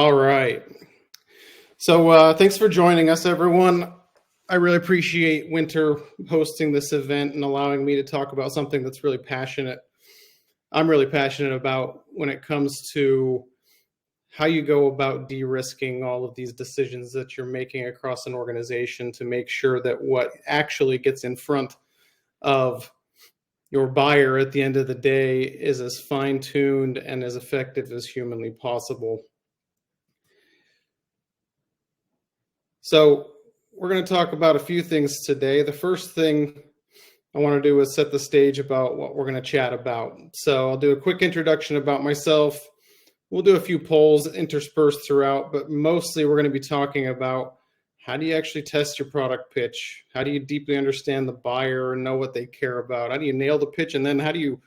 All right. So thanks for joining us, everyone. I really appreciate Winter hosting this event and allowing me to talk about something that's really I'm really passionate about when it comes to how you go about de-risking all of these decisions that you're making across an organization to make sure that what actually gets in front of your buyer at the end of the day is as fine-tuned and as effective as humanly possible. So we're going to talk about a few things today. The first thing I want to do is set the stage about what we're going to chat about. So I'll do a quick introduction about myself. We'll do a few polls interspersed throughout, but mostly we're going to be talking about how do you actually test your product pitch? How do you deeply understand the buyer and know what they care about? How do you nail the pitch? And then how do you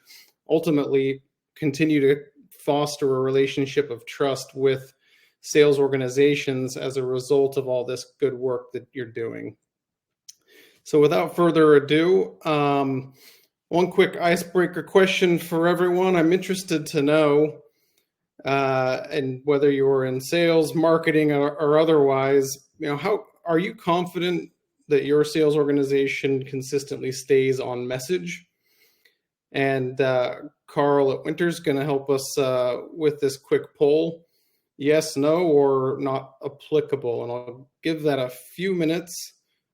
ultimately continue to foster a relationship of trust with sales organizations as a result of all this good work that you're doing? So without further ado, one quick icebreaker question for everyone. I'm interested to know, and whether you're in sales, marketing, or otherwise, how are you confident that your sales organization consistently stays on message? And Carl at Winter's going to help us with this quick poll. Yes, no, or not applicable. And I'll give that a few minutes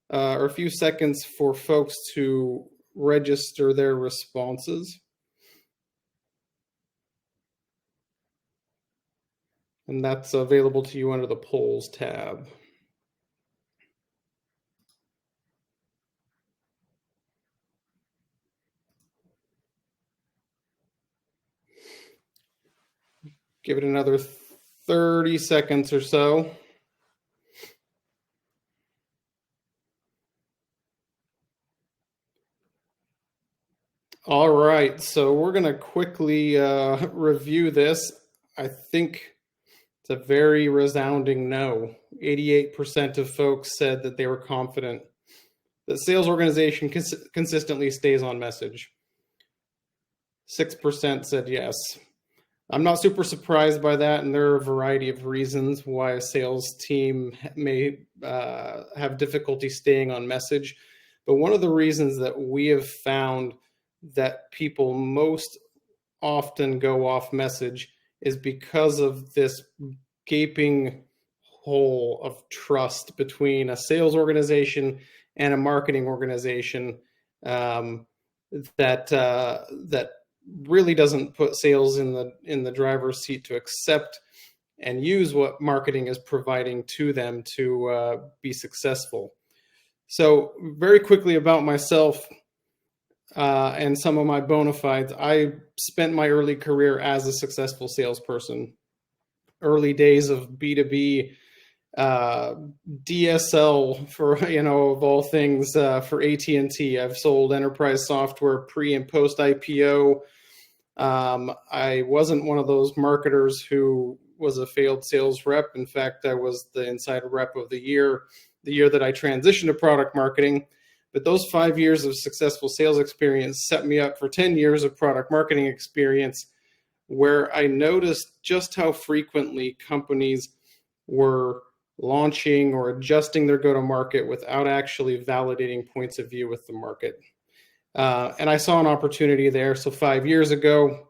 or a few seconds for folks to register their responses. And that's available to you under the polls tab. Give it another 30 seconds or so. All right, so we're going to quickly review this. I think it's a very resounding no. 88% of folks said that they were confident that sales organization consistently stays on message. 6% said yes. I'm not super surprised by that, and there are a variety of reasons why a sales team may have difficulty staying on message. But one of the reasons that we have found that people most often go off message is because of this gaping hole of trust between a sales organization and a marketing organization that really doesn't put sales in the driver's seat to accept and use what marketing is providing to them to be successful. So very quickly about myself and some of my bona fides. I spent my early career as a successful salesperson. Early days of B2B DSL for, of all things, for AT&T. I've sold enterprise software pre and post IPO. I wasn't one of those marketers who was a failed sales rep. In fact, I was the inside rep of the year that I transitioned to product marketing. But those 5 years of successful sales experience set me up for 10 years of product marketing experience, where I noticed just how frequently companies were launching or adjusting their go-to-market without actually validating points of view with the market. And I saw an opportunity there. So 5 years ago,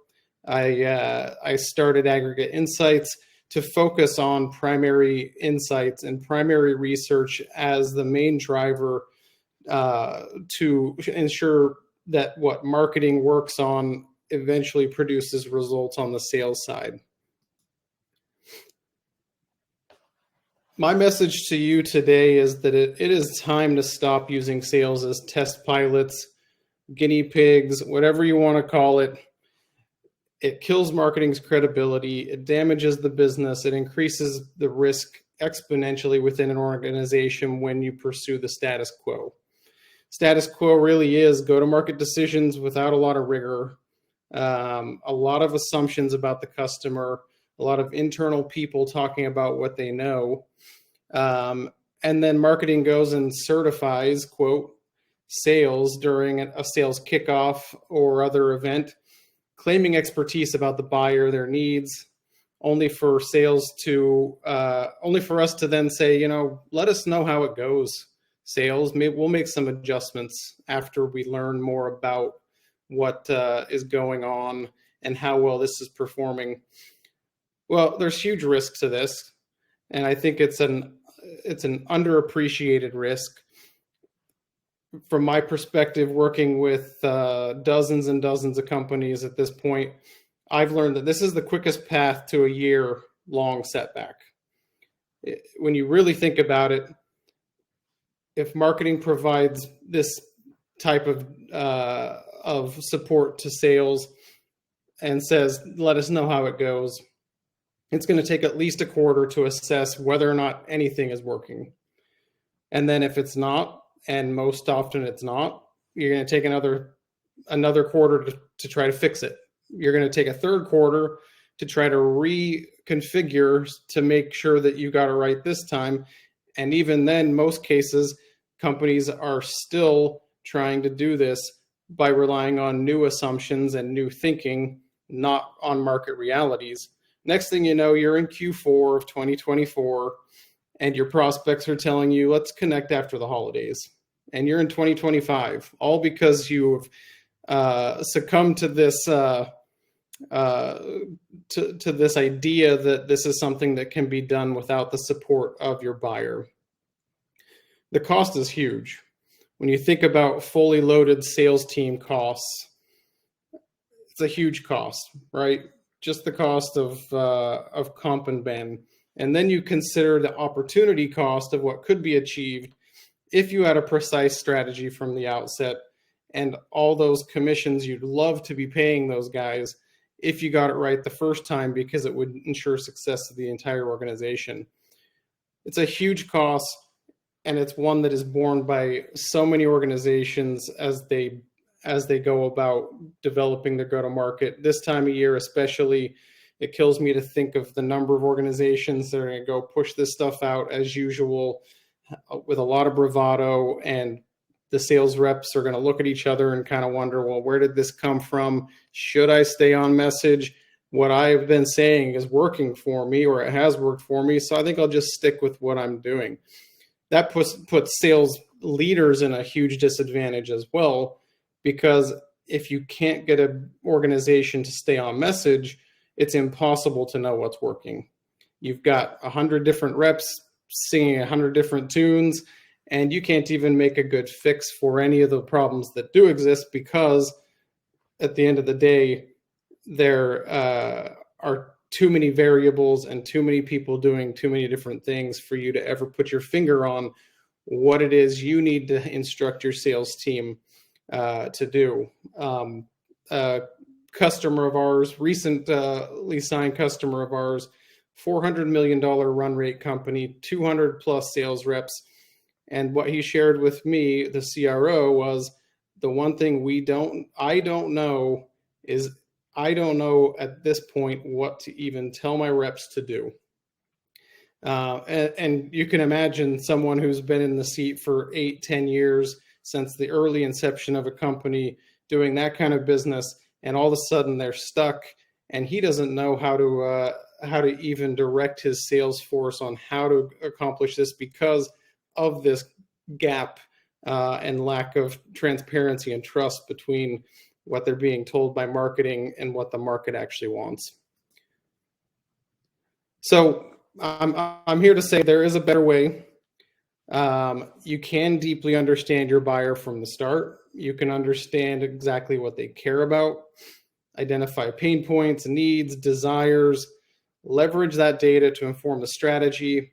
I started Aggregate Insights to focus on primary insights and primary research as the main driver to ensure that what marketing works on eventually produces results on the sales side. My message to you today is that it is time to stop using sales as test pilots, guinea pigs, whatever you want to call it. It kills marketing's credibility. It damages the business. It increases the risk exponentially within an organization when you pursue the status quo. Status quo really is go-to-market decisions without a lot of rigor, a lot of assumptions about the customer, a lot of internal people talking about what they know. And then marketing goes and certifies, quote, sales during a sales kickoff or other event, claiming expertise about the buyer, their needs, only for us to then say, let us know how it goes. Sales, maybe we'll make some adjustments after we learn more about what is going on and how well this is performing. Well, there's huge risk to this, and I think it's an underappreciated risk. From my perspective, working with dozens and dozens of companies at this point, I've learned that this is the quickest path to a year-long setback. When you really think about it, if marketing provides this type of support to sales and says, let us know how it goes, it's going to take at least a quarter to assess whether or not anything is working. And then if it's not, and most often it's not, you're going to take another quarter to try to fix it. You're going to take a third quarter to try to reconfigure to make sure that you got it right this time. And even then, most cases, companies are still trying to do this by relying on new assumptions and new thinking, not on market realities. Next thing you know, you're in Q4 of 2024, and your prospects are telling you, let's connect after the holidays. And you're in 2025, all because you've succumbed to this to this idea that this is something that can be done without the support of your buyer. The cost is huge. When you think about fully loaded sales team costs, it's a huge cost, right? Just the cost of comp and ben. And then you consider the opportunity cost of what could be achieved if you had a precise strategy from the outset, and all those commissions you'd love to be paying those guys if you got it right the first time, because it would ensure success of the entire organization. It's a huge cost, and it's one that is borne by so many organizations as they go about developing their go-to-market. This time of year especially, it kills me to think of the number of organizations that are going to go push this stuff out as usual with a lot of bravado, and the sales reps are going to look at each other and kind of wonder, well, where did this come from? Should I stay on message? What I've been saying is working for me, or it has worked for me, so I think I'll just stick with what I'm doing. That puts sales leaders in a huge disadvantage as well, because if you can't get an organization to stay on message, it's impossible to know what's working. You've got 100 different reps singing 100 different tunes, and you can't even make a good fix for any of the problems that do exist, because at the end of the day, there are too many variables and too many people doing too many different things for you to ever put your finger on what it is you need to instruct your sales team to do. A customer of ours, recently signed customer of ours, $400 million run rate company, 200 plus sales reps. And what he shared with me, the CRO, was the one thing I don't know is I don't know at this point what to even tell my reps to do. And you can imagine someone who's been in the seat for 8-10 years since the early inception of a company doing that kind of business, and all of a sudden they're stuck, and he doesn't know how to even direct his sales force on how to accomplish this because of this gap and lack of transparency and trust between what they're being told by marketing and what the market actually wants. So I'm here to say there is a better way. You can deeply understand your buyer from the start. You can understand exactly what they care about, identify pain points, needs, desires, leverage that data to inform the strategy,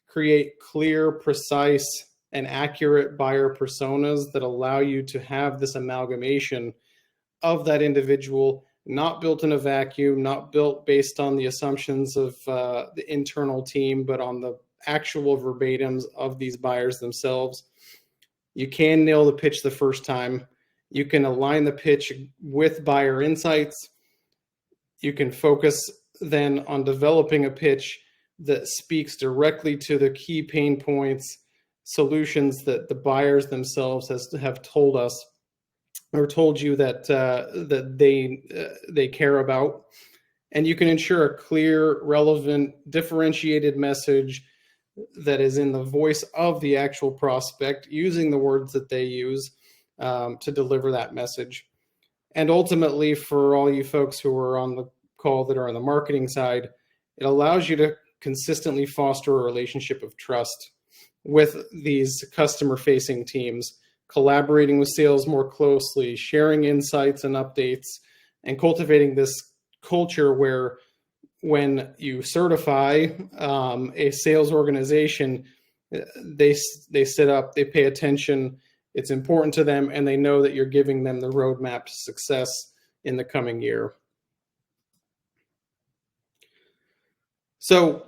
create clear, precise, and accurate buyer personas that allow you to have this amalgamation of that individual, not built in a vacuum, not built based on the assumptions of the internal team, but on the actual verbatims of these buyers themselves. You can nail the pitch the first time. You can align the pitch with buyer insights. You can focus then on developing a pitch that speaks directly to the key pain points, solutions that the buyers themselves have told us or told you that they care about, And you can ensure a clear, relevant, differentiated message that is in the voice of the actual prospect, using the words that they use to deliver that message. And ultimately, for all you folks who are on the call that are on the marketing side, it allows you to consistently foster a relationship of trust with these customer-facing teams, collaborating with sales more closely, sharing insights and updates, and cultivating this culture where when you certify a sales organization, they sit up, they pay attention, it's important to them, and they know that you're giving them the roadmap to success in the coming year. So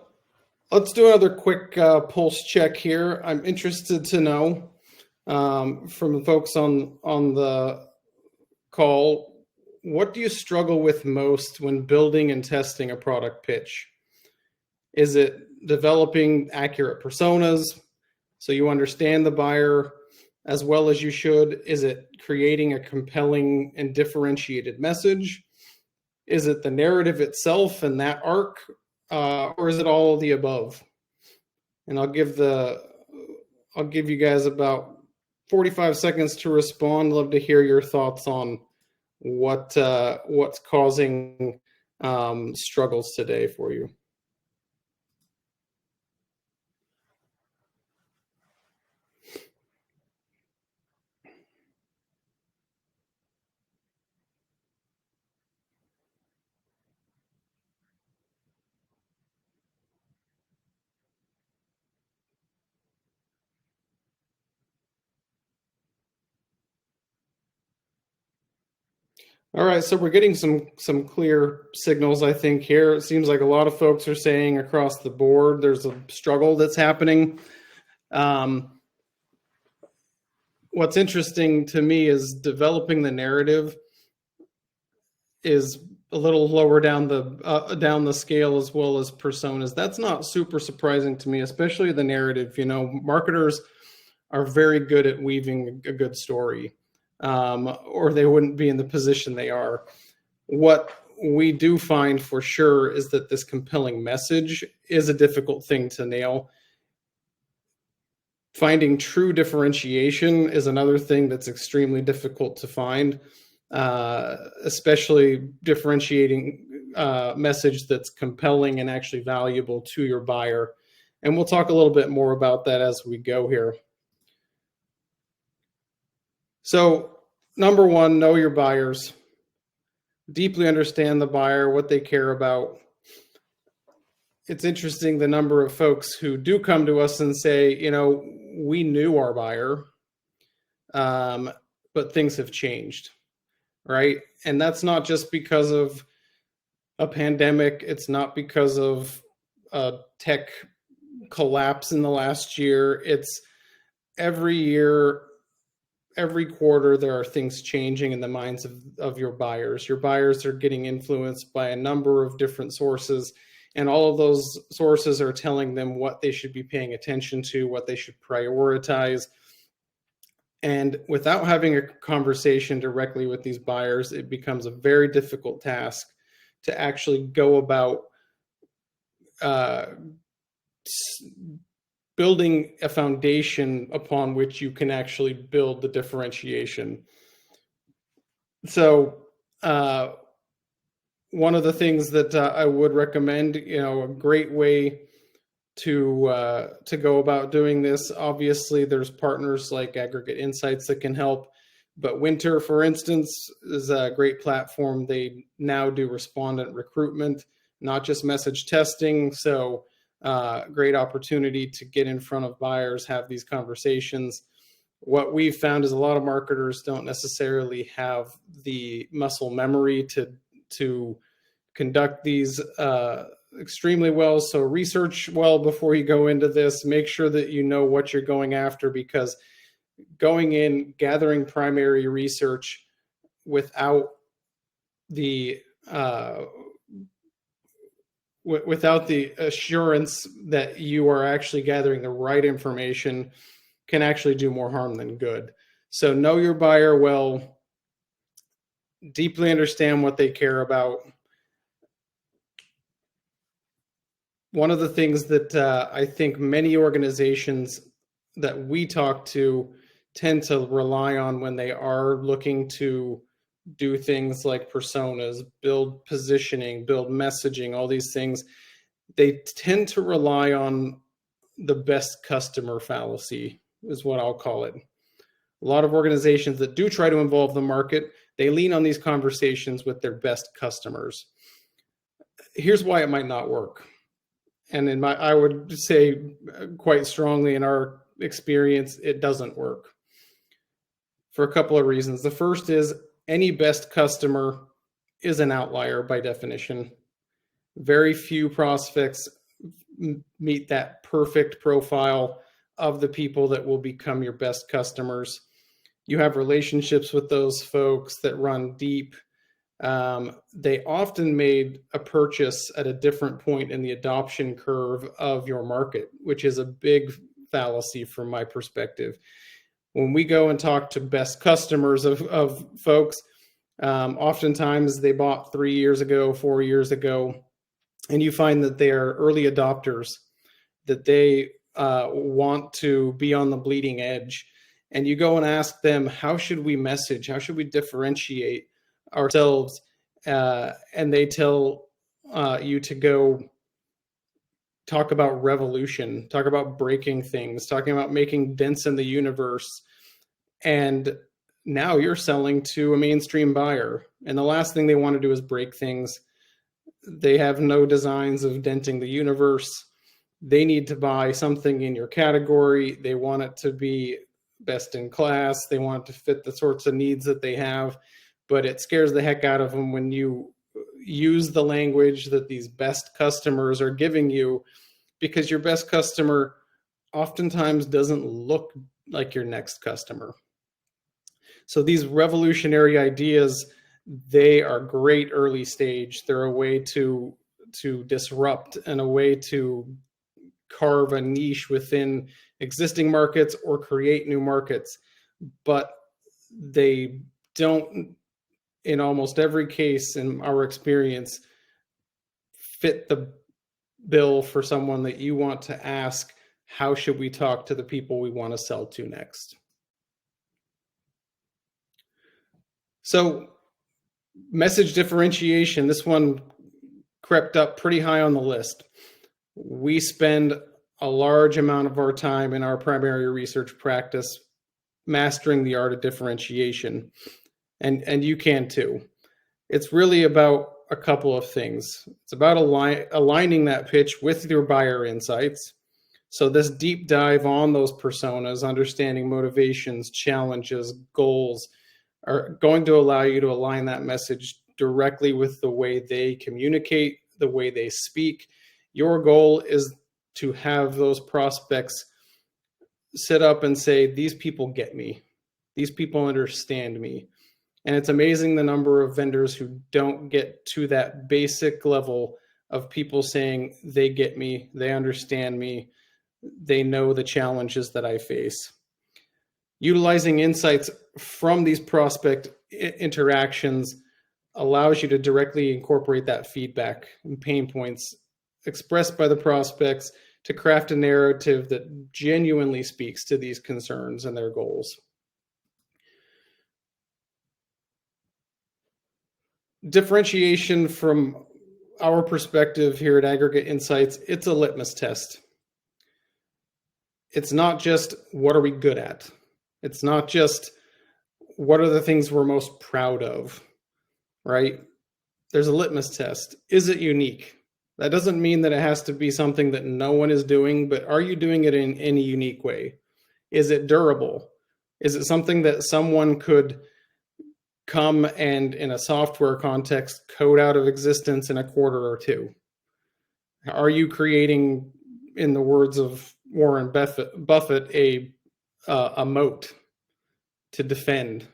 let's do another quick pulse check here. I'm interested to know from the folks on the call, what do you struggle with most when building and testing a product pitch? Is it developing accurate personas so you understand the buyer as well as you should? Is it creating a compelling and differentiated message? Is it the narrative itself and that arc? Or is it all of the above? And I'll give you guys about 45 seconds to respond. Love to hear your thoughts on what's causing struggles today for you. All right, so we're getting some clear signals, I think, here. It seems like a lot of folks are saying across the board there's a struggle that's happening. What's interesting to me is developing the narrative is a little lower down the scale, as well as personas. That's not super surprising to me, especially the narrative. You know, marketers are very good at weaving a good story, or they wouldn't be in the position they are. What we do find for sure is that this compelling message is a difficult thing to nail. Finding true differentiation is another thing that's extremely difficult to find, especially differentiating message that's compelling and actually valuable to your buyer. And we'll talk a little bit more about that as we go here. So, number one, know your buyers. Deeply understand the buyer, what they care about. It's interesting the number of folks who do come to us and say, you know, we knew our buyer, but things have changed, right? And that's not just because of a pandemic. It's not because of a tech collapse in the last year. It's every year, every quarter, there are things changing in the minds of your buyers. Your buyers are getting influenced by a number of different sources, and all of those sources are telling them what they should be paying attention to, what they should prioritize. And without having a conversation directly with these buyers, it becomes a very difficult task to actually go about building a foundation upon which you can actually build the differentiation. So one of the things that I would recommend, you know, a great way to go about doing this, obviously there's partners like Aggregate Insights that can help, but Winter, for instance, is a great platform. They now do respondent recruitment, not just message testing. So great opportunity to get in front of buyers, have these conversations. What we've found is a lot of marketers don't necessarily have the muscle memory to conduct these extremely well. So research well before you go into this. Make sure that you know what you're going after, because going in, gathering primary research without the assurance that you are actually gathering the right information can actually do more harm than good. So know your buyer well, deeply understand what they care about, One of the things that I think many organizations that we talk to tend to rely on when they are looking to do things like personas, build positioning, build messaging, all these things, they tend to rely on the best customer fallacy, is what I'll call it. A lot of organizations that do try to involve the market, they lean on these conversations with their best customers. Here's why it might not work. And I would say quite strongly in our experience, it doesn't work for a couple of reasons. The first is any best customer is an outlier by definition. Very few prospects meet that perfect profile of the people that will become your best customers. You have relationships with those folks that run deep. They often made a purchase at a different point in the adoption curve of your market, which is a big fallacy from my perspective. When we go and talk to best customers of folks, oftentimes they bought 3 years ago, 4 years ago, and you find that they are early adopters, that they want to be on the bleeding edge. And you go and ask them, how should we message? How should we differentiate ourselves? And they tell you to go talk about revolution, talk about breaking things, talking about making dents in the universe. And now you're selling to a mainstream buyer. And the last thing they want to do is break things. They have no designs of denting the universe. They need to buy something in your category. They want it to be best in class. They want it to fit the sorts of needs that they have. But it scares the heck out of them when you use the language that these best customers are giving you, because your best customer oftentimes doesn't look like your next customer. So these revolutionary ideas, they are great early stage. They're a way to disrupt and a way to carve a niche within existing markets or create new markets. But they don't, in almost every case in our experience, fit the bill for someone that you want to ask, how should we talk to the people we want to sell to next? So message differentiation, this one crept up pretty high on the list. We spend a large amount of our time in our primary research practice mastering the art of differentiation, and you can too. It's really about a couple of things. It's about aligning that pitch with your buyer insights. So this deep dive on those personas, understanding motivations, challenges, goals, are going to allow you to align that message directly with the way they communicate, the way they speak. Your goal is to have those prospects sit up and say, these people get me. These people understand me. And it's amazing the number of vendors who don't get to that basic level of people saying, they get me, they understand me, they know the challenges that I face. Utilizing insights from these prospect interactions allows you to directly incorporate that feedback and pain points expressed by the prospects to craft a narrative that genuinely speaks to these concerns and their goals. Differentiation from our perspective here at Aggregate Insights, it's a litmus test. It's not just what are we good at. It's not just what are the things we're most proud of, right? There's a litmus test. Is it unique? That doesn't mean that it has to be something that no one is doing, but are you doing it in any unique way? Is it durable? Is it something that someone could come and, in a software context, code out of existence in a quarter or two? Are you creating, in the words of Warren Buffett, a moat to defend?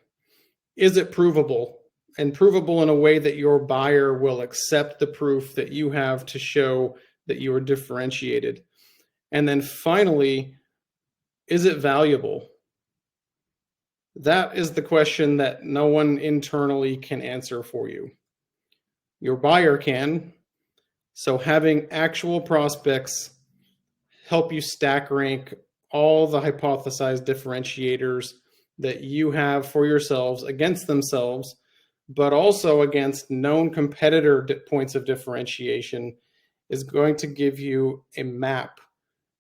Is it provable? And provable in a way that your buyer will accept the proof that you have to show that you are differentiated. And then finally, is it valuable? That is the question that no one internally can answer for you. Your buyer can. So having actual prospects help you stack rank all the hypothesized differentiators that you have for yourselves against themselves, but also against known competitor points of differentiation, is going to give you a map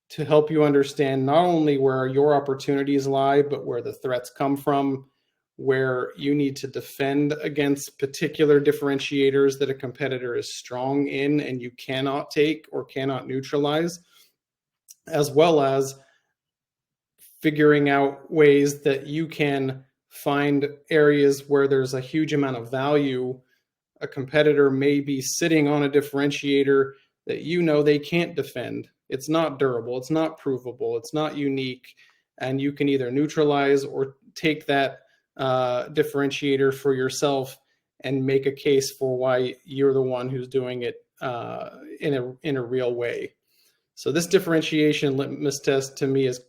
to help you understand not only where your opportunities lie, but where the threats come from, where you need to defend against particular differentiators that a competitor is strong in and you cannot take or cannot neutralize, as well as figuring out ways that you can find areas where there's a huge amount of value. A competitor may be sitting on a differentiator that you know they can't defend. It's not durable, it's not provable, it's not unique, and you can either neutralize or take that differentiator for yourself and make a case for why you're the one who's doing it in a real way. So this differentiation litmus test to me is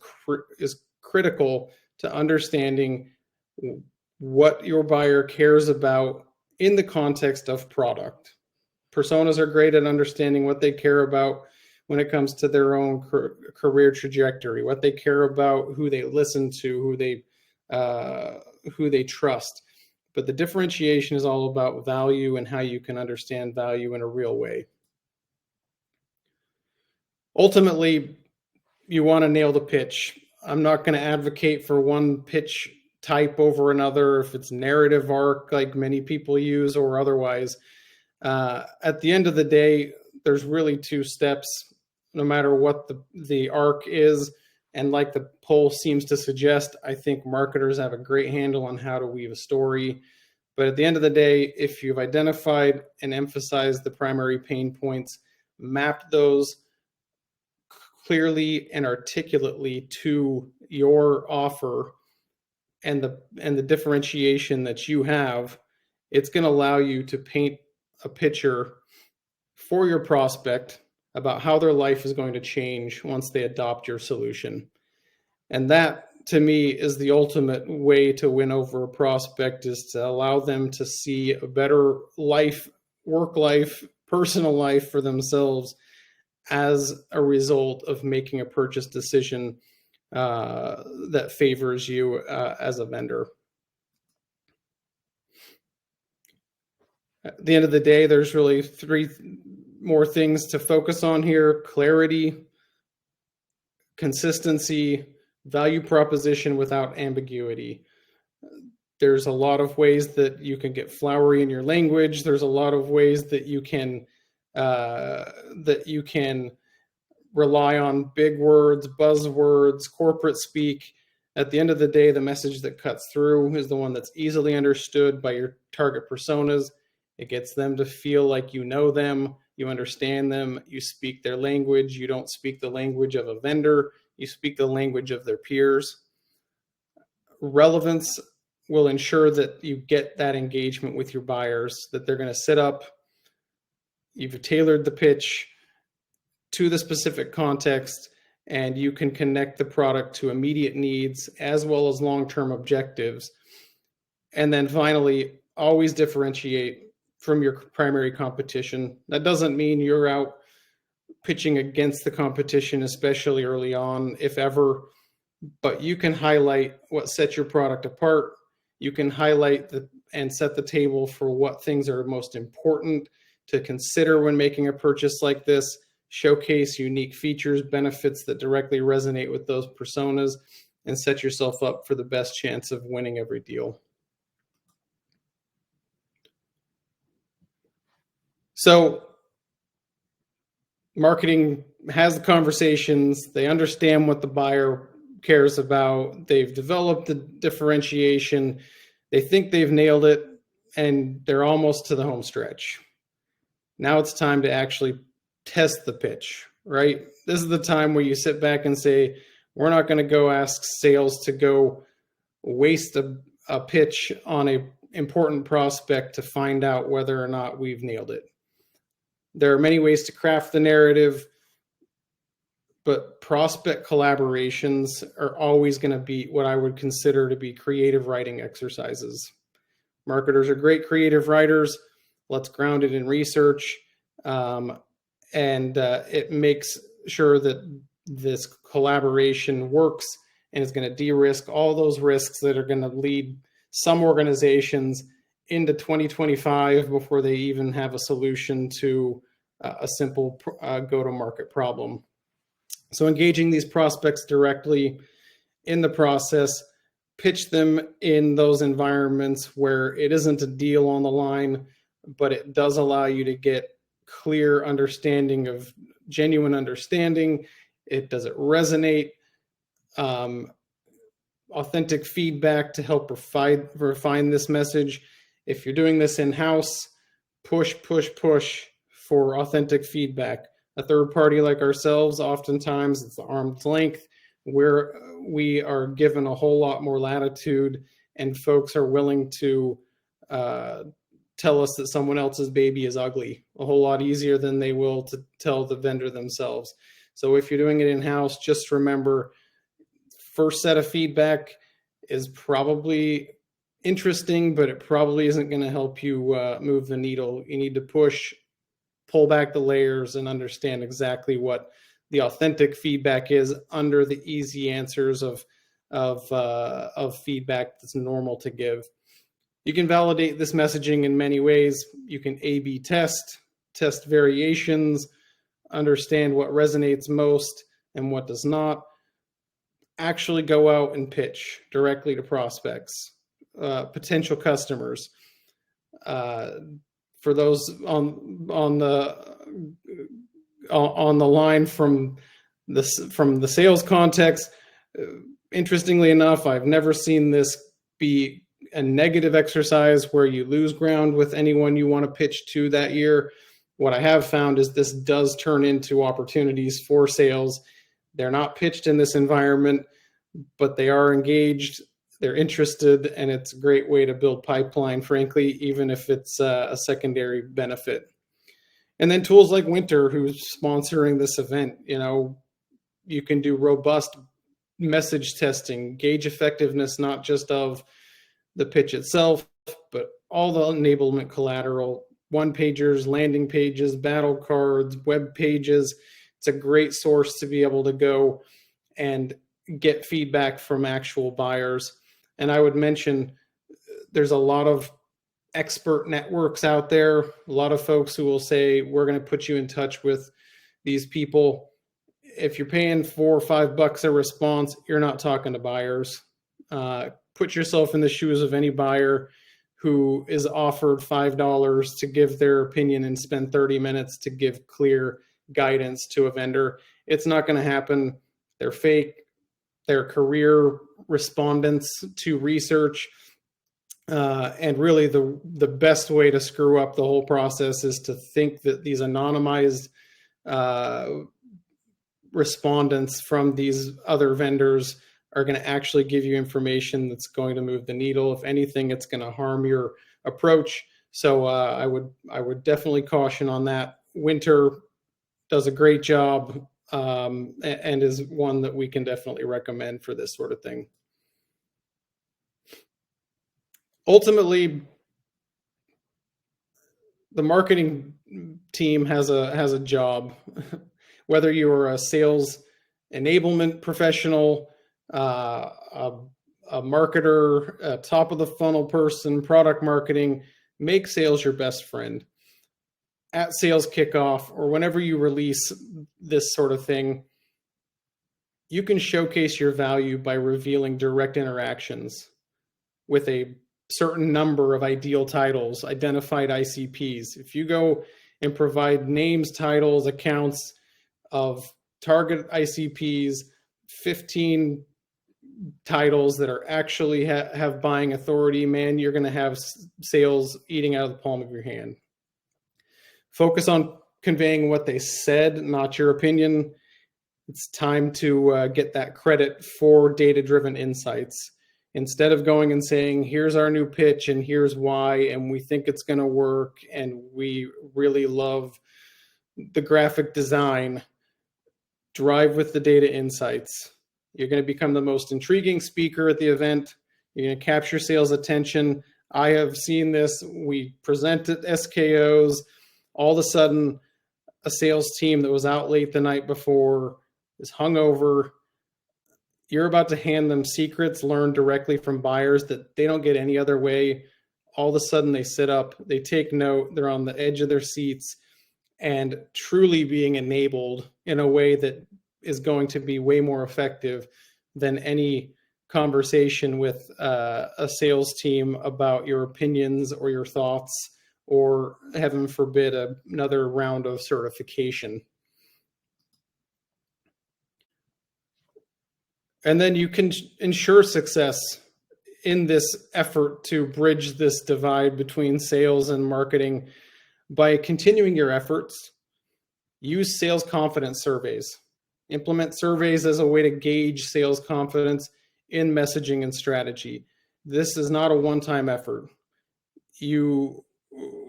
critical to understanding what your buyer cares about in the context of product. Personas are great at understanding what they care about when it comes to their own career trajectory, what they care about, who they listen to, who they trust. But the differentiation is all about value and how you can understand value in a real way. Ultimately, you want to nail the pitch. I'm not going to advocate for one pitch type over another, if it's narrative arc like many people use or otherwise. At the end of the day, there's really two steps, no matter what the arc is. And like the poll seems to suggest, I think marketers have a great handle on how to weave a story. But at the end of the day, if you've identified and emphasized the primary pain points, map those clearly and articulately to your offer and the differentiation that you have, it's going to allow you to paint a picture for your prospect about how their life is going to change once they adopt your solution. And that, to me, is the ultimate way to win over a prospect, is to allow them to see a better life, work life, personal life for themselves as a result of making a purchase decision that favors you as a vendor. At the end of the day, there's really three more things to focus on here: clarity, consistency, value proposition without ambiguity. There's a lot of ways that you can get flowery in your language. There's a lot of ways that you can rely on big words, buzzwords, corporate speak. At the end of the day, the message that cuts through is the one that's easily understood by your target personas. It gets them to feel like you know them, you understand them, you speak their language. You don't speak the language of a vendor, you speak the language of their peers. Relevance will ensure that you get that engagement with your buyers, that they're going to sit up. You've tailored the pitch to the specific context, and you can connect the product to immediate needs as well as long-term objectives. And then finally, always differentiate from your primary competition. That doesn't mean you're out pitching against the competition, especially early on, if ever, but you can highlight what sets your product apart. You can highlight and set the table for what things are most important to consider when making a purchase like this. Showcase unique features, benefits that directly resonate with those personas, and set yourself up for the best chance of winning every deal. So marketing has the conversations, they understand what the buyer cares about, they've developed the differentiation, they think they've nailed it, and they're almost to the home stretch. Now it's time to actually test the pitch, right? This is the time where you sit back and say, we're not going to go ask sales to go waste a pitch on an important prospect to find out whether or not we've nailed it. There are many ways to craft the narrative, but prospect collaborations are always going to be what I would consider to be creative writing exercises. Marketers are great creative writers. Let's ground it in research. and it makes sure that this collaboration works, and is going to de-risk all those risks that are going to lead some organizations into 2025 before they even have a solution to a simple go-to-market problem. So engaging these prospects directly in the process, pitch them in those environments where it isn't a deal on the line, but it does allow you to get clear understanding of genuine understanding. Does it resonate? Authentic feedback to help refine this message. If you're doing this in-house, push for authentic feedback. A third party like ourselves, oftentimes it's arm's length, where we are given a whole lot more latitude, and folks are willing to tell us that someone else's baby is ugly a whole lot easier than they will to tell the vendor themselves. So if you're doing it in-house, just remember, first set of feedback is probably interesting, but it probably isn't going to help you move the needle. You need to pull back the layers and understand exactly what the authentic feedback is under the easy answers of feedback that's normal to give. You can validate this messaging in many ways. You can A/B test variations, understand what resonates most and what does not. Actually go out and pitch directly to prospects, potential customers. For those on the line from the sales context, interestingly enough, I've never seen this be a negative exercise where you lose ground with anyone you want to pitch to that year. What I have found is this does turn into opportunities for sales. They're not pitched in this environment, but they are engaged, they're interested, and it's a great way to build pipeline, frankly, even if it's a secondary benefit. And then tools like Winter, who's sponsoring this event, you can do robust message testing, gauge effectiveness, not just of the pitch itself, but all the enablement collateral, one-pagers, landing pages, battle cards, web pages. It's a great source to be able to go and get feedback from actual buyers. And I would mention there's a lot of expert networks out there, a lot of folks who will say, we're going to put you in touch with these people. If you're paying $4 or $5 a response, you're not talking to buyers. Put yourself in the shoes of any buyer who is offered $5 to give their opinion and spend 30 minutes to give clear guidance to a vendor. It's not going to happen. They're fake. They're career respondents to research. And really the best way to screw up the whole process is to think that these anonymized respondents from these other vendors are going to actually give you information that's going to move the needle. If anything, it's going to harm your approach. So I would definitely caution on that. Winter does a great job and is one that we can definitely recommend for this sort of thing. Ultimately, the marketing team has a job. Whether you are a sales enablement professional, a marketer, a top of the funnel person, product marketing, make sales your best friend. At sales kickoff or whenever you release this sort of thing, you can showcase your value by revealing direct interactions with a certain number of ideal titles, identified ICPs. If you go and provide names, titles, accounts of target ICPs, 15 titles that are actually have buying authority, man, you're going to have sales eating out of the palm of your hand. Focus on conveying what they said, not your opinion. It's time to get that credit for data-driven insights. Instead of going and saying, here's our new pitch and here's why, and we think it's going to work, and we really love the graphic design, drive with the data insights. You're going to become the most intriguing speaker at the event. You're going to capture sales attention. I have seen this. We present at SKOs. All of a sudden, a sales team that was out late the night before, is hungover. You're about to hand them secrets learned directly from buyers that they don't get any other way. All of a sudden they sit up, they take note, they're on the edge of their seats and truly being enabled in a way that is going to be way more effective than any conversation with a sales team about your opinions or your thoughts, or heaven forbid, another round of certification. And then you can ensure success in this effort to bridge this divide between sales and marketing by continuing your efforts. Use sales confidence surveys. Implement surveys as a way to gauge sales confidence in messaging and strategy. This is not a one-time effort. You,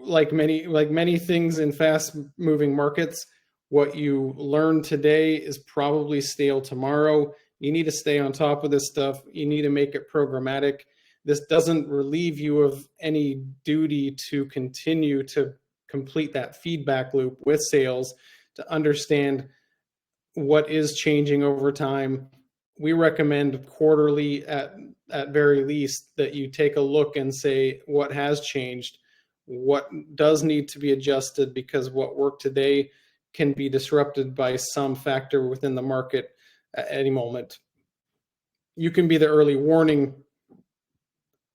like many things in fast-moving markets, what you learn today is probably stale tomorrow. You need to stay on top of this stuff. You need to make it programmatic. This doesn't relieve you of any duty to continue to complete that feedback loop with sales to understand what is changing over time. We recommend quarterly at very least that you take a look and say what has changed, what does need to be adjusted, because what worked today can be disrupted by some factor within the market at any moment. You can be the early warning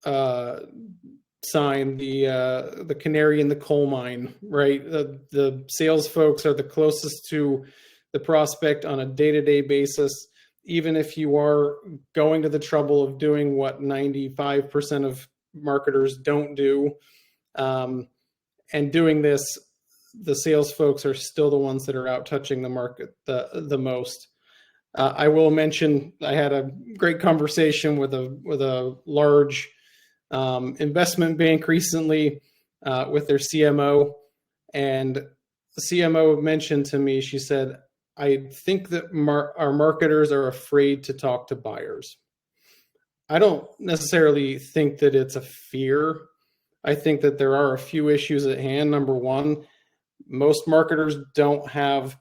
sign, the canary in the coal mine, right? The sales folks are the closest to the prospect on a day-to-day basis. Even if you are going to the trouble of doing what 95% of marketers don't do, and doing this, the sales folks are still the ones that are out touching the market the most. I will mention I had a great conversation with a large investment bank recently with their CMO, and the CMO mentioned to me, she said, I think that our marketers are afraid to talk to buyers. I don't necessarily think that it's a fear. I think that there are a few issues at hand. Number one, most marketers don't have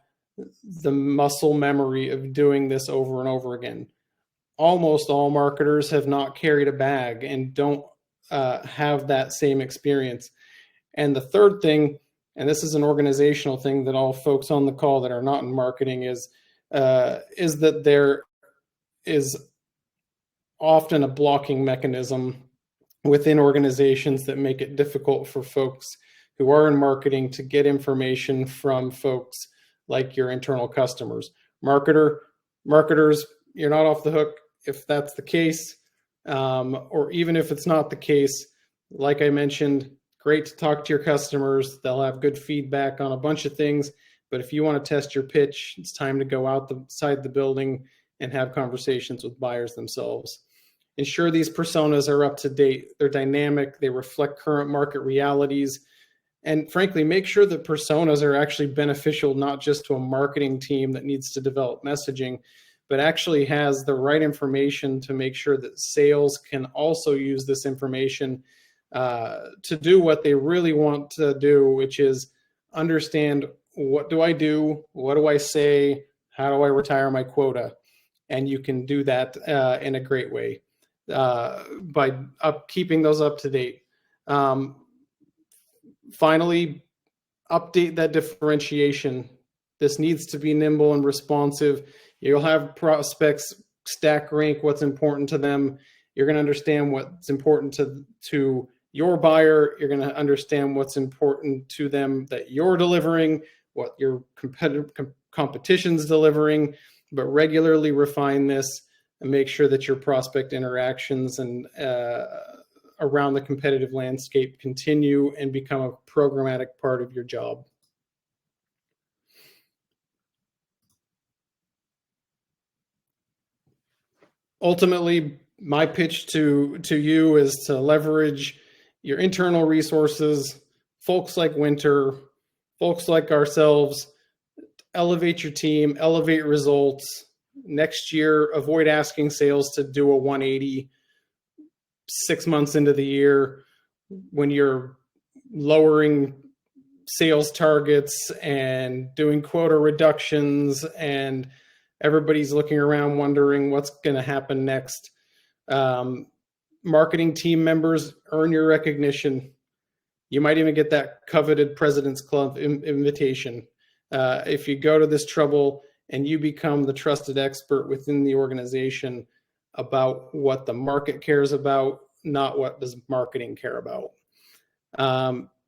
the muscle memory of doing this over and over again. Almost all marketers have not carried a bag and don't have that same experience. And the third thing, and this is an organizational thing that all folks on the call that are not in marketing is that there is often a blocking mechanism within organizations that make it difficult for folks who are in marketing to get information from folks like your internal customers. Marketers, you're not off the hook if that's the case, or even if it's not the case. Like I mentioned, great to talk to your customers. They'll have good feedback on a bunch of things. But if you want to test your pitch, it's time to go outside the building and have conversations with buyers themselves. Ensure these personas are up to date. They're dynamic. They reflect current market realities. And frankly, make sure that personas are actually beneficial, not just to a marketing team that needs to develop messaging, but actually has the right information to make sure that sales can also use this information to do what they really want to do, which is understand, what do I do? What do I say? How do I retire my quota? And you can do that in a great way by keeping those up to date. Finally, update that differentiation. This needs to be nimble and responsive. You'll have prospects stack rank what's important to them. You're going to understand what's important to your buyer. You're going to understand what's important to them that you're delivering, what your competition's delivering, but regularly refine this and make sure that your prospect interactions and around the competitive landscape continue and become a programmatic part of your job. Ultimately, my pitch to you is to leverage your internal resources, folks like Winter, folks like ourselves, elevate your team, elevate results. Next year, avoid asking sales to do a 180 6 months into the year when you're lowering sales targets and doing quota reductions, and everybody's looking around wondering what's going to happen next. Marketing team members, earn your recognition. You might even get that coveted President's Club invitation. If you go to this trouble and you become the trusted expert within the organization about what the market cares about, not what does marketing care about.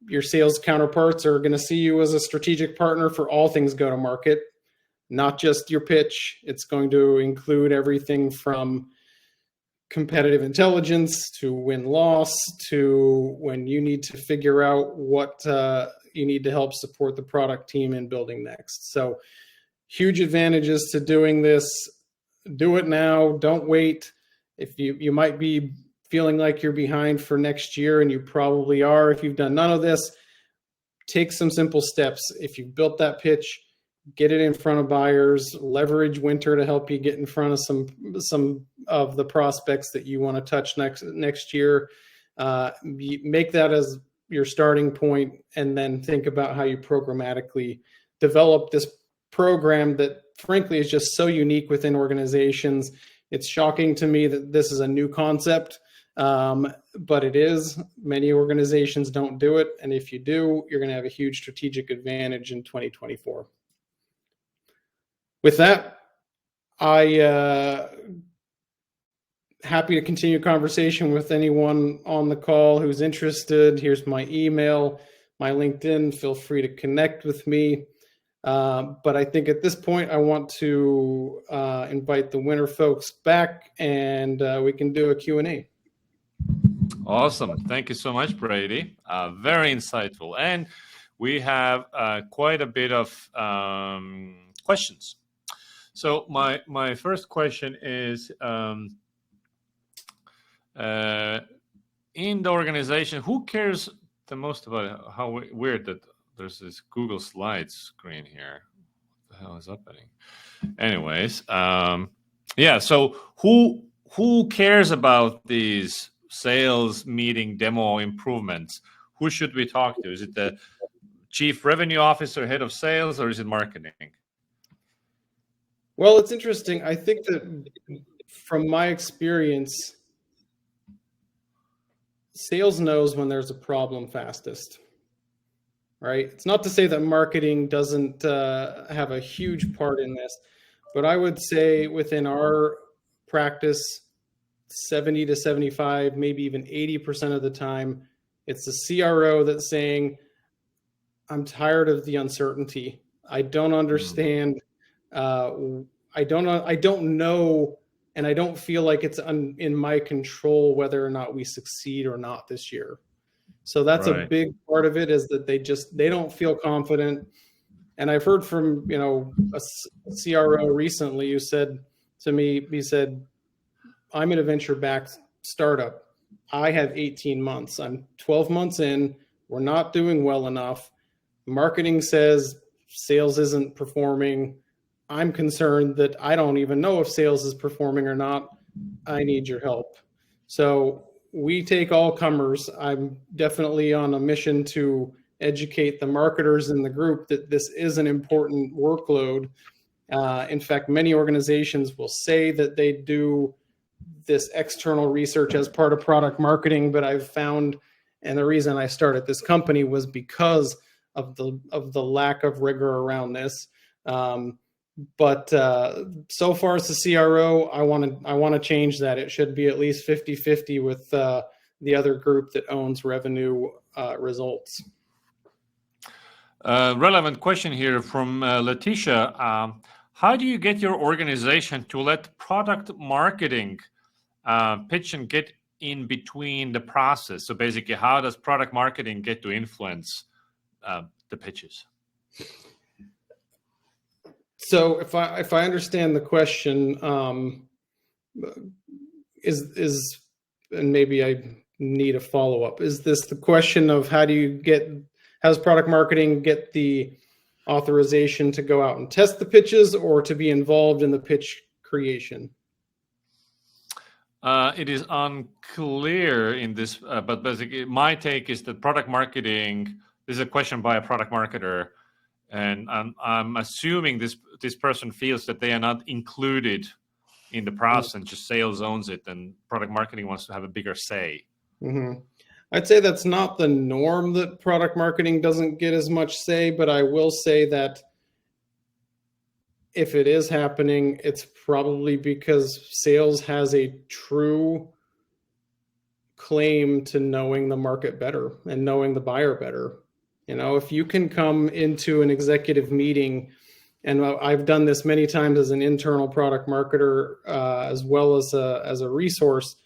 Your sales counterparts are going to see you as a strategic partner for all things go-to-market, not just your pitch. It's going to include everything from competitive intelligence to win-loss to when you need to figure out what you need to help support the product team in building next. So huge advantages to doing this. Do it now. Don't wait. If you might be feeling like you're behind for next year, and you probably are if you've done none of this, take some simple steps. If you've built that pitch, get it in front of buyers, leverage winter to help you get in front of some of the prospects that you want to touch next year. Make that as your starting point, and then think about how you programmatically develop this program that frankly is just so unique within organizations. It's shocking to me that this is a new concept, but it is. Many organizations don't do it, and if you do, you're going to have a huge strategic advantage in 2024. With that, I happy to continue conversation with anyone on the call who's interested. Here's my email, my LinkedIn. Feel free to connect with me. But I think at this point, I want to invite the winner folks back, and we can do a Q&A. Awesome. Thank you so much, Brady. Very insightful. And we have quite a bit of questions. So my first question is, in the organization, who cares the most about it? How weird that there's this Google Slides screen here. What the hell is happening? Anyways, yeah. So who cares about these sales meeting demo improvements? Who should we talk to? Is it the chief revenue officer, head of sales, or is it marketing? Well, it's interesting. I think that from my experience, sales knows when there's a problem fastest, right? It's not to say that marketing doesn't have a huge part in this, but I would say within our practice, 70 to 75, maybe even 80% of the time, it's the CRO that's saying, I'm tired of the uncertainty. I don't understand. I don't know, and I don't feel like it's in my control whether or not we succeed or not this year. So that's a big part of it, is that they don't feel confident. And I've heard from, a CRO recently who said to me, he said, I'm in a venture-backed startup. I have 18 months. I'm 12 months in. We're not doing well enough. Marketing says sales isn't performing. I'm concerned that I don't even know if sales is performing or not. I need your help. So we take all comers. I'm definitely on a mission to educate the marketers in the group that this is an important workload. In fact, many organizations will say that they do this external research as part of product marketing, but I've found, and the reason I started this company was because of the lack of rigor around this. But so far as the CRO, I want to change that. It should be at least 50-50 with the other group that owns revenue results. Relevant question here from Letitia. How do you get your organization to let product marketing pitch and get in between the process? So basically, how does product marketing get to influence the pitches? So if I understand the question, and maybe I need a follow-up, is this the question of how does product marketing get the authorization to go out and test the pitches, or to be involved in the pitch creation? It is unclear in this, but basically my take is that product marketing This is a question by a product marketer, and I'm assuming this person feels that they are not included in the process, and just sales owns it, and product marketing wants to have a bigger say. Mm-hmm. I'd say that's not the norm, that product marketing doesn't get as much say, but I will say that if it is happening, it's probably because sales has a true claim to knowing the market better and knowing the buyer better. You know, if you can come into an executive meeting, and I've done this many times as an internal product marketer, as well as a resource.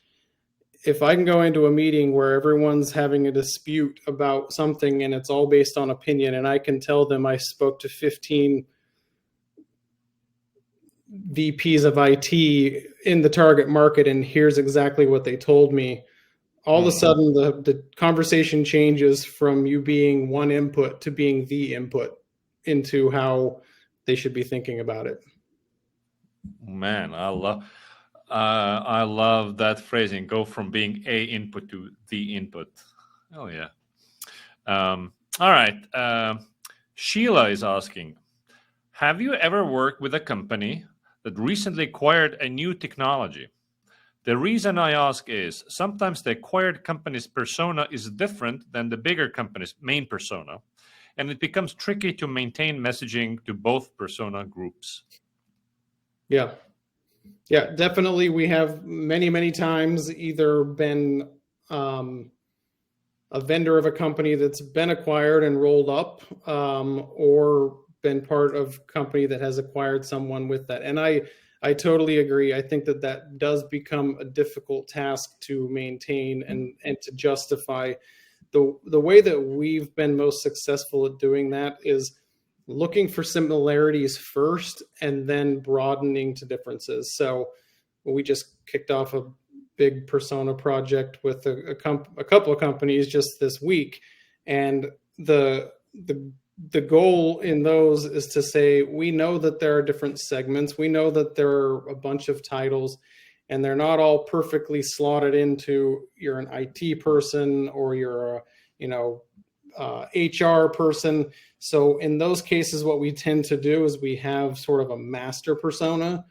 If I can go into a meeting where everyone's having a dispute about something and it's all based on opinion, and I can tell them I spoke to 15 VPs of IT in the target market, and here's exactly what they told me. All of a sudden, the conversation changes from you being one input to being the input into how they should be thinking about it. Man, I love that phrasing. Go from being a input to the input. Oh yeah. All right. Sheila is asking, have you ever worked with a company that recently acquired a new technology? The reason I ask is sometimes the acquired company's persona is different than the bigger company's main persona, and it becomes tricky to maintain messaging to both persona groups. Yeah. Yeah, definitely. We have many times either been a vendor of a company that's been acquired and rolled up, or been part of a company that has acquired someone with that. And I totally agree. I think that does become a difficult task to maintain and to justify. The way that we've been most successful at doing that is looking for similarities first and then broadening to differences. So we just kicked off a big persona project with a couple of companies just this week, and the goal in those is to say, we know that there are different segments, we know that there are a bunch of titles, and they're not all perfectly slotted into you're an IT person or you're a HR person. So in those cases, what we tend to do is we have sort of a master persona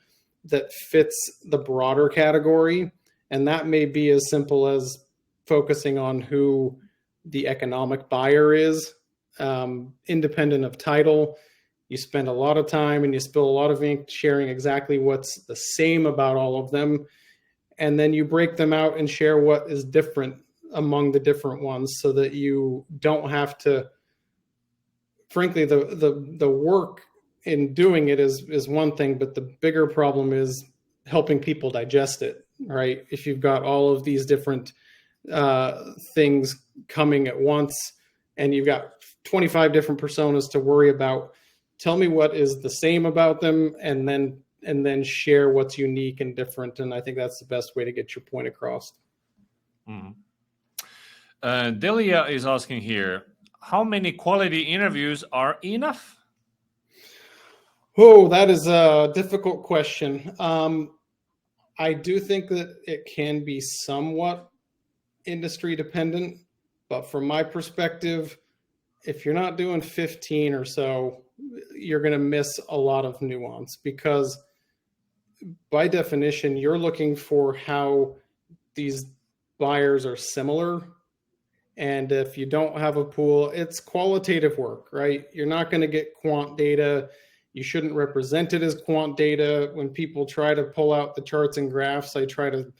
that fits the broader category. And that may be as simple as focusing on who the economic buyer is, independent of title. You spend a lot of time and you spill a lot of ink sharing exactly what's the same about all of them. And then you break them out and share what is different among the different ones, so that you don't have to, frankly, the work in doing it is one thing, but the bigger problem is helping people digest it, right? If you've got all of these different things coming at once and you've got 25 different personas to worry about, tell me what is the same about them, and then share what's unique and different. And I think that's the best way to get your point across. Mm-hmm. Delia is asking here, how many quality interviews are enough? Oh, that is a difficult question. I do think that it can be somewhat industry dependent, but from my perspective, if you're not doing 15 or so, you're going to miss a lot of nuance, because by definition, you're looking for how these buyers are similar. And if you don't have a pool, it's qualitative work, right? You're not going to get quant data. You shouldn't represent it as quant data. When people try to pull out the charts and graphs, I try to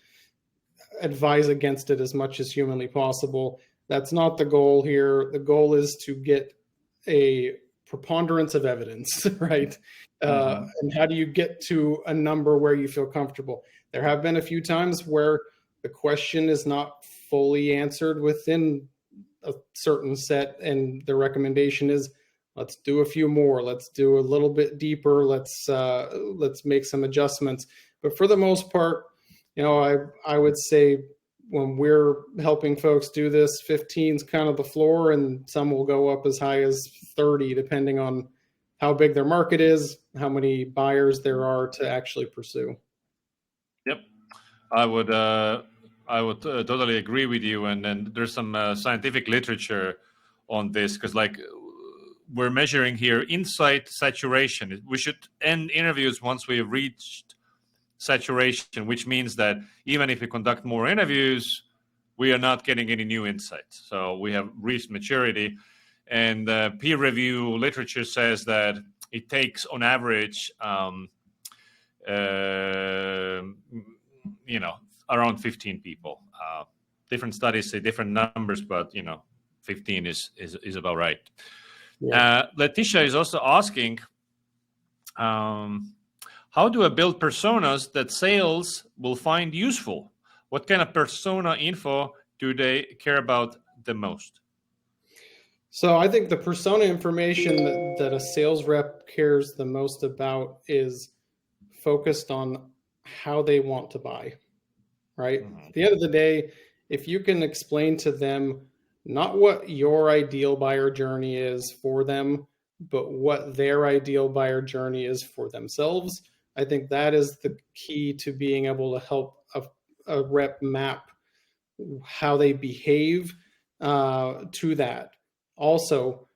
advise against it as much as humanly possible. That's not the goal here. The goal is to get a preponderance of evidence, right? And how do you get to a number where you feel comfortable? There have been a few times where the question is not fully answered within a certain set, and the recommendation is, let's do a few more, let's do a little bit deeper, let's make some adjustments. But for the most part, I would say when we're helping folks do this, 15 is kind of the floor, and some will go up as high as 30, depending on how big their market is, how many buyers there are to actually pursue. Yep, I would totally agree with you. And then there's some scientific literature on this, because like we're measuring here insight saturation. We should end interviews once we have reached saturation, which means that even if we conduct more interviews, we are not getting any new insights. So we have reached maturity, and peer review literature says that it takes on average, around 15 people. Different studies say different numbers, but 15 is about right. Yeah. Letitia is also asking, how do I build personas that sales will find useful? What kind of persona info do they care about the most? So I think the persona information that a sales rep cares the most about is focused on how they want to buy, right? Mm-hmm. At the end of the day, if you can explain to them not what your ideal buyer journey is for them, but what their ideal buyer journey is for themselves, I think that is the key to being able to help a rep map how they behave to that. Also,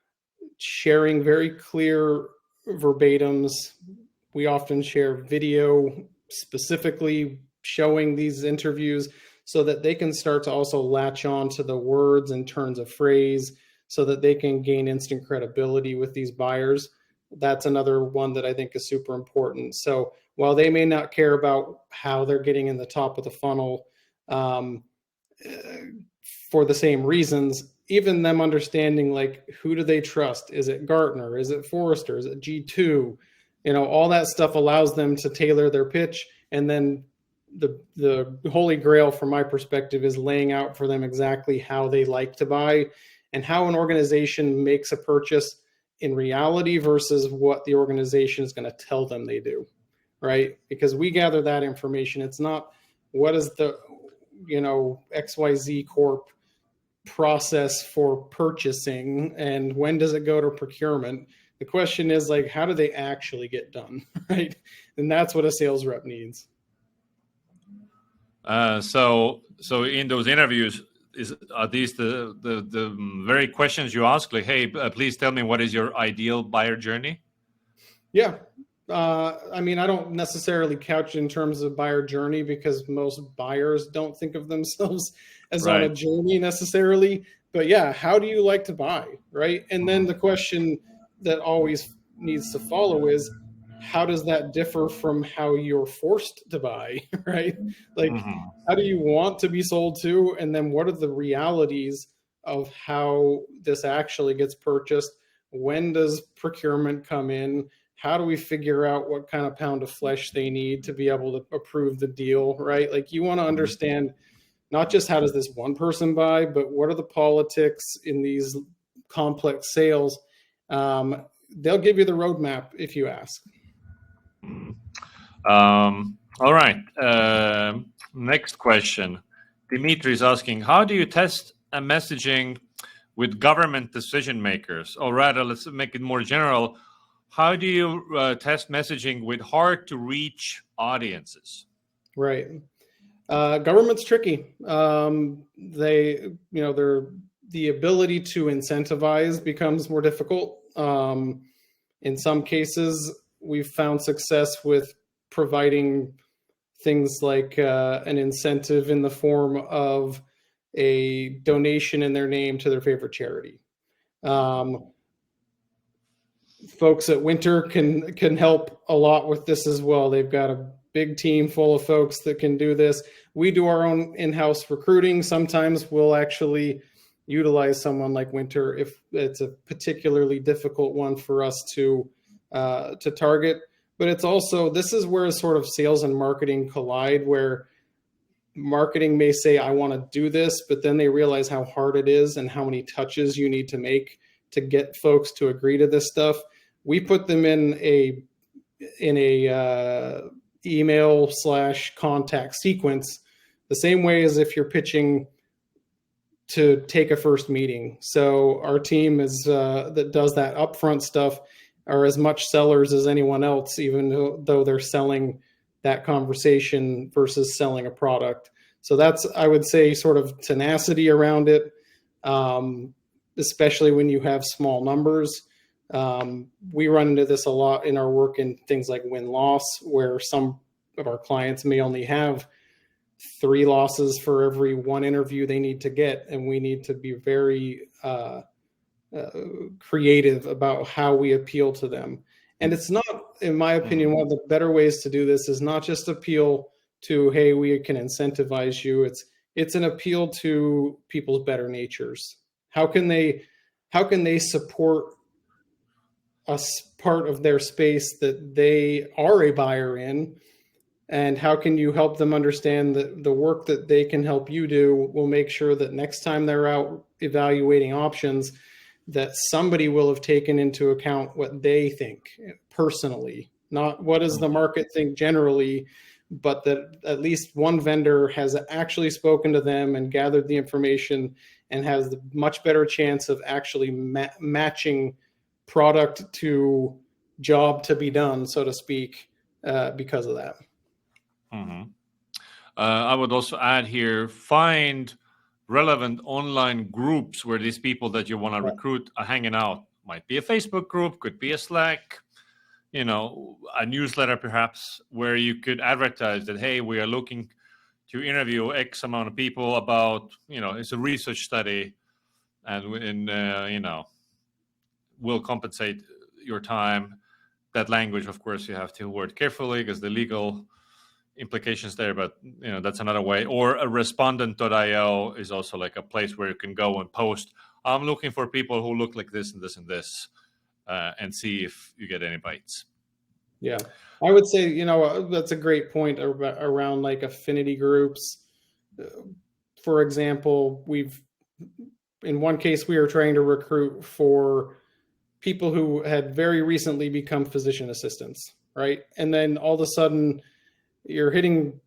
sharing very clear verbatims. We often share video specifically showing these interviews so that they can start to also latch on to the words and turns of phrase so that they can gain instant credibility with these buyers. That's another one that I think is super important. So while they may not care about how they're getting in the top of the funnel for the same reasons, even them understanding like, who do they trust? Is it Gartner? Is it Forrester? Is it G2? All that stuff allows them to tailor their pitch. And then the holy grail from my perspective is laying out for them exactly how they like to buy and how an organization makes a purchase in reality versus what the organization is going to tell them they do, right? Because we gather that information. It's not what is the, XYZ Corp process for purchasing and when does it go to procurement. The question is like, how do they actually get done, right? And that's what a sales rep needs. So in those interviews, are these the very questions you ask? Like, hey, please tell me what is your ideal buyer journey? Yeah. I don't necessarily couch in terms of buyer journey because most buyers don't think of themselves as right on a journey necessarily. But yeah, how do you like to buy, right? And then the question that always needs to follow is, how does that differ from how you're forced to buy, right? Like, how do you want to be sold to? And then what are the realities of how this actually gets purchased? When does procurement come in? How do we figure out what kind of pound of flesh they need to be able to approve the deal, right? Like, you want to understand not just how does this one person buy, but what are the politics in these complex sales? They'll give you the roadmap if you ask. All right. Next question. Dimitri is asking, how do you test a messaging with government decision makers? Or rather, let's make it more general. How do you test messaging with hard to reach audiences? Right. Government's tricky. The ability to incentivize becomes more difficult. In some cases, we've found success with providing things like an incentive in the form of a donation in their name to their favorite charity. Folks at Winter can help a lot with this as well. They've got a big team full of folks that can do this. We do our own in-house recruiting. Sometimes we'll actually utilize someone like Winter if it's a particularly difficult one for us to target. But it's also, this is where sort of sales and marketing collide, where marketing may say, I want to do this, but then they realize how hard it is and how many touches you need to make to get folks to agree to this stuff. We put them in a email / contact sequence, the same way as if you're pitching to take a first meeting. So our team is that does that upfront stuff are as much sellers as anyone else, even though they're selling that conversation versus selling a product. So that's, I would say, sort of tenacity around it. especially when you have small numbers. We run into this a lot in our work in things like win-loss, where some of our clients may only have 3 losses for every 1 interview they need to get, and we need to be very creative about how we appeal to them. And it's not, in my opinion, one of the better ways to do this is not just appeal to, hey, we can incentivize you. It's an appeal to people's better natures. How can they support a part of their space that they are a buyer in? And how can you help them understand that the work that they can help you do will make sure that next time they're out evaluating options, that somebody will have taken into account what they think personally, not what does the market think generally, but that at least one vendor has actually spoken to them and gathered the information and has the much better chance of actually matching product to job to be done, so to speak, because of that. Mm-hmm. I would also add here, find relevant online groups where these people that you want to recruit are hanging out. Might be a Facebook group, could be a Slack, a newsletter perhaps, where you could advertise that, hey, we are looking to interview X amount of people about, it's a research study, and we'll compensate your time. That language, of course, you have to word carefully because the legal implications there, but that's another way. Or a respondent.io is also like a place where you can go and post, I'm looking for people who look like this and this and this, and see if you get any bites. Yeah, I would say, that's a great point around like affinity groups. For example, in one case, we were trying to recruit for people who had very recently become physician assistants, right? And then all of a sudden you're hitting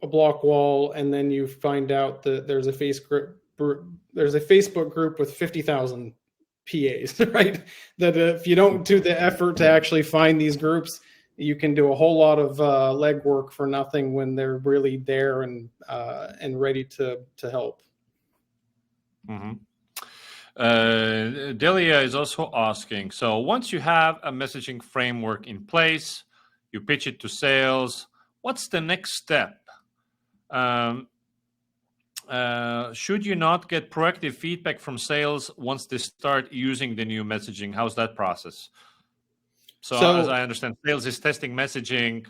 a block wall, and then you find out that there's a Facebook group with 50,000 PAs, right? That if you don't do the effort to actually find these groups, you can do a whole lot of legwork for nothing when they're really there and ready to help. Mm-hmm. Delia is also asking, so once you have a messaging framework in place, you pitch it to sales, what's the next step? Should you not get proactive feedback from sales once they start using the new messaging? How's that process? So as I understand, sales is testing messaging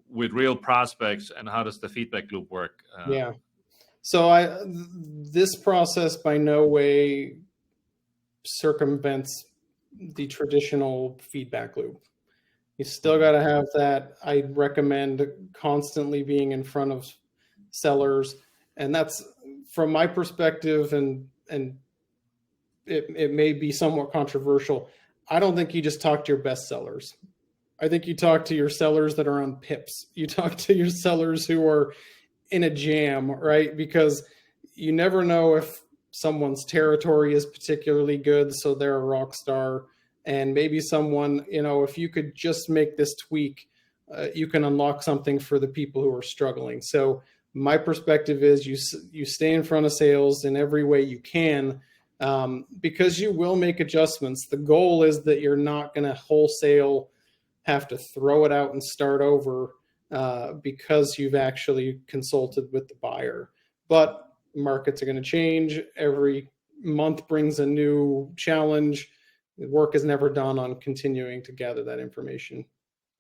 with real prospects, and how does the feedback loop work? Yeah. So this process by no way circumvents the traditional feedback loop. You still got to have that. I recommend constantly being in front of sellers, and that's from my perspective, and it may be somewhat controversial. I don't think you just talk to your best sellers. I think you talk to your sellers that are on pips. You talk to your sellers who are in a jam, right? Because you never know if someone's territory is particularly good, so they're a rock star. And maybe someone, if you could just make this tweak, you can unlock something for the people who are struggling. So my perspective is you stay in front of sales in every way you can, because you will make adjustments. The goal is that you're not going to wholesale have to throw it out and start over because you've actually consulted with the buyer. But markets are going to change. Every month brings a new challenge. The work is never done on continuing to gather that information.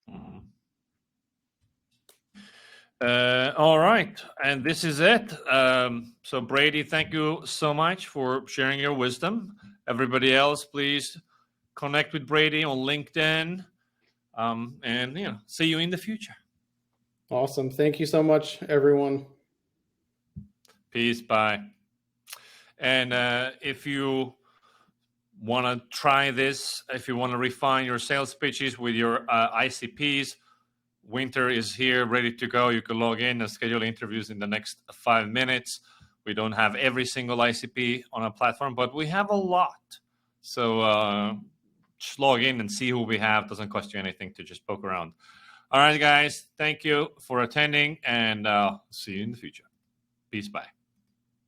Mm-hmm. All right, and this is it. So Brady, thank you so much for sharing your wisdom. Everybody else, please connect with Brady on LinkedIn, and see you in the future. Awesome. Thank you so much, everyone. Peace. Bye. And if you want to try this, if you want to refine your sales pitches with your ICPs, Winter is here, ready to go. You can log in and schedule interviews in the next 5 minutes. We don't have every single ICP on our platform, but we have a lot. So just log in and see who we have. Doesn't cost you anything to just poke around. All right, guys. Thank you for attending, and see you in the future. Peace. Bye.